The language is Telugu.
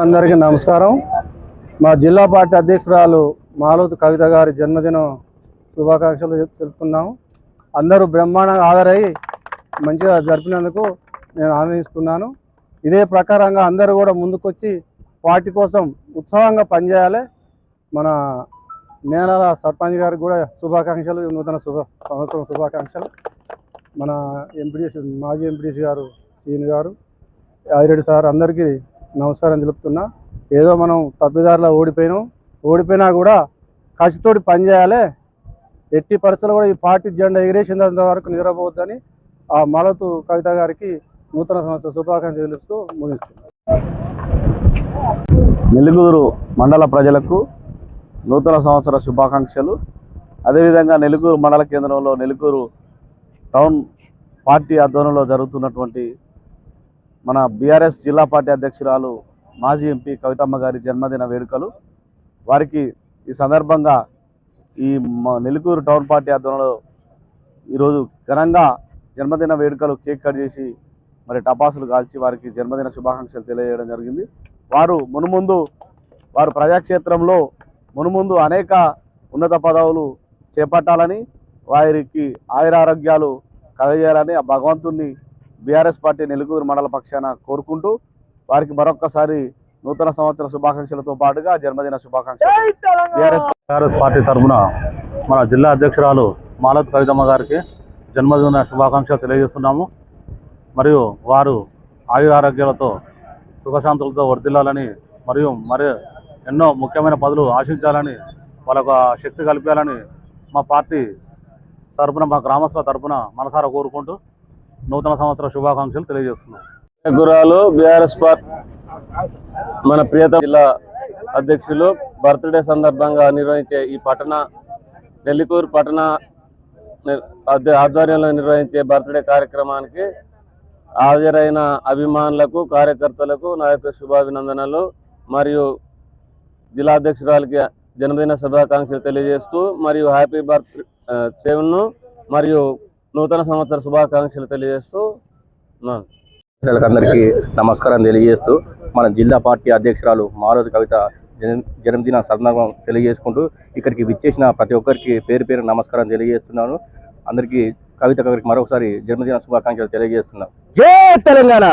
అందరికీ నమస్కారం. మా జిల్లా పార్టీ అధ్యక్షురాలు మాలోతు కవిత గారి జన్మదిన శుభాకాంక్షలు తెలుపుతున్నాము. అందరూ బ్రహ్మాండంగా హాజరై మంచిగా జరిపినందుకు నేను ఆనందిస్తున్నాను. ఇదే ప్రకారంగా అందరూ కూడా ముందుకొచ్చి పార్టీ కోసం ఉత్సాహంగా పనిచేయాలి. మన నేలాల సర్పంచ్ గారికి కూడా శుభాకాంక్షలు, నూతన సంవత్సరం శుభాకాంక్షలు. మన ఎంపీడీసీ మాజీ ఎంపీడీసీ గారు సీని గారు, ఆదిరెడ్డి సార్ అందరికీ నమస్కారం తెలుపుతున్నా. ఏదో మనం తప్పిదారిలో ఓడిపోయినా కూడా కసితోటి పనిచేయాలి. ఎట్టి పరిస్థితుల్లో కూడా ఈ పార్టీ జెండా ఎగిరేసినంత వరకు నిద్రపోవద్దని ఆ మాలోతు కవిత గారికి నూతన సంవత్సర శుభాకాంక్షలు తెలుపుతూ ముగిస్తున్నాను. నెల్లికుదురు మండల ప్రజలకు నూతన సంవత్సర శుభాకాంక్షలు. అదేవిధంగా నెల్లికూరు మండల కేంద్రంలో నెల్లికూరు టౌన్ పార్టీ ఆధ్వర్యంలో జరుగుతున్నటువంటి మన బీఆర్ఎస్ జిల్లా పార్టీ అధ్యక్షురాలు మాజీ ఎంపీ కవితమ్మ గారి జన్మదిన వేడుకలు. వారికి ఈ సందర్భంగా ఈ నెల్లికూరు టౌన్ పార్టీ ఆధ్వర్యంలో ఈరోజు ఘనంగా జన్మదిన వేడుకలు కేక్ కట్ చేసి మరి టపాసులు కాల్చి వారికి జన్మదిన శుభాకాంక్షలు తెలియజేయడం జరిగింది. వారు ప్రజాక్షేత్రంలో మునుముందు అనేక ఉన్నత పదవులు చేపట్టాలని, వారికి ఆయురారోగ్యాలు కలగజేయాలని ఆ భగవంతుణ్ణి బీఆర్ఎస్ పార్టీ నెల్లికూరు మండల పక్షాన కోరుకుంటూ వారికి మరొక్కసారి నూతన సంవత్సర శుభాకాంక్షలతో పాటుగా జన్మదిన శుభాకాంక్షలు బీఆర్ఎస్ పార్టీ తరఫున మన జిల్లా అధ్యక్షురాలు మాలోతు కవితమ్మ గారికి జన్మదిన శుభాకాంక్షలు తెలియజేస్తున్నాము. మరియు వారు ఆయురారోగ్యాలతో సుఖశాంతులతో వర్ధిల్లాలని మరియు ఎన్నో ముఖ్యమైన పదవులు ఆశించాలని, వాళ్ళకు శక్తి కల్పించాలని మా పార్టీ తరఫున, మా గ్రామస్తుల తరఫున మనసారా కోరుకుంటూ నూతన సంవత్సర శుభాకాంక్షలు తెలియజేస్తున్నాం. గురాలు బీఆర్ఎస్ పార్టీ మన ప్రియతమ జిల్లా అధ్యక్షులు బర్త్డే సందర్భంగా నిర్వహించే ఈ నెల్లికూరు పట్టణ ఆధ్వర్యంలో నిర్వహించే బర్త్డే కార్యక్రమానికి హాజరైన అభిమానులకు, కార్యకర్తలకు నా యొక్క శుభాభినందనలు మరియు జిల్లా అధ్యక్షురాలకి జన్మదిన శుభాకాంక్షలు తెలియజేస్తూ మరియు హ్యాపీ బర్త్డేను మరియు నూతన సంవత్సర శుభాకాంక్షలు తెలియజేస్తూ అందరికీ నమస్కారం తెలియజేస్తూ మన జిల్లా పార్టీ అధ్యక్షురాలు మాలోతు కవిత జన్మదిన సందర్భం తెలియజేసుకుంటూ ఇక్కడికి విచ్చేసిన ప్రతి ఒక్కరికి పేరు పేరు నమస్కారం తెలియజేస్తున్నాను. అందరికీ కవిత గారికి మరొకసారి జన్మదిన శుభాకాంక్షలు తెలియజేస్తున్నాను. జై తెలంగాణ.